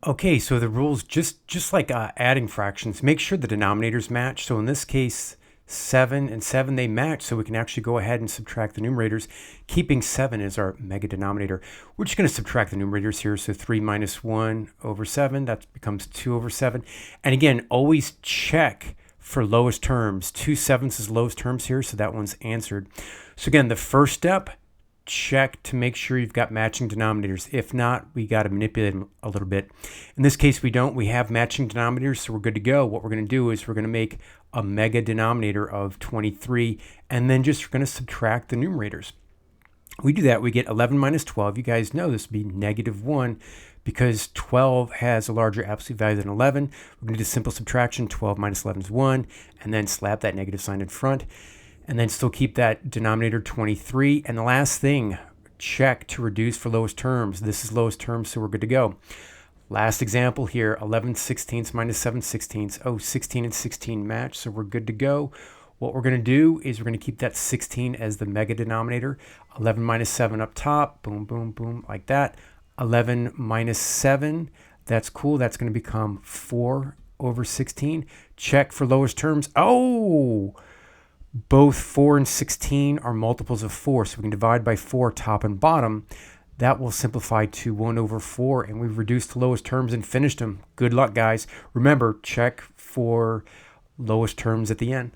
Okay, so the rules, just like adding fractions, make sure the denominators match. So in this case, 7 and 7, they match, so we can actually go ahead and subtract the numerators, keeping 7 as our mega denominator. We're just going to subtract the numerators here, so 3 minus 1 over 7, that becomes 2 over 7. And again, always check for lowest terms. 2 sevenths is lowest terms here, so that one's answered. So again, the first step, check to make sure you've got matching denominators. If not, we got to manipulate them a little bit. In this case, we don't. We have matching denominators, so we're good to go. What we're going to do is we're going to make a mega denominator of 23, and then just going to subtract the numerators. We do that, we get 11 minus 12. You guys know this would be negative 1 because 12 has a larger absolute value than 11. We're going to do simple subtraction. 12 minus 11 is 1, and then slap that negative sign in front. And then still keep that denominator 23. And the last thing, check to reduce for lowest terms. This is lowest terms, so we're good to go. Last example here, 11 sixteenths minus 7 sixteenths. Oh, 16 and 16 match, so we're good to go. What we're going to do is we're going to keep that 16 as the mega denominator. 11 minus 7 up top, boom, boom, boom, like that. 11 minus 7, that's cool. That's going to become 4 over 16. Check for lowest terms. Oh! Both 4 and 16 are multiples of 4, so we can divide by 4 top and bottom. That will simplify to 1 over 4, and we've reduced the lowest terms and finished them. Good luck, guys. Remember, check for lowest terms at the end.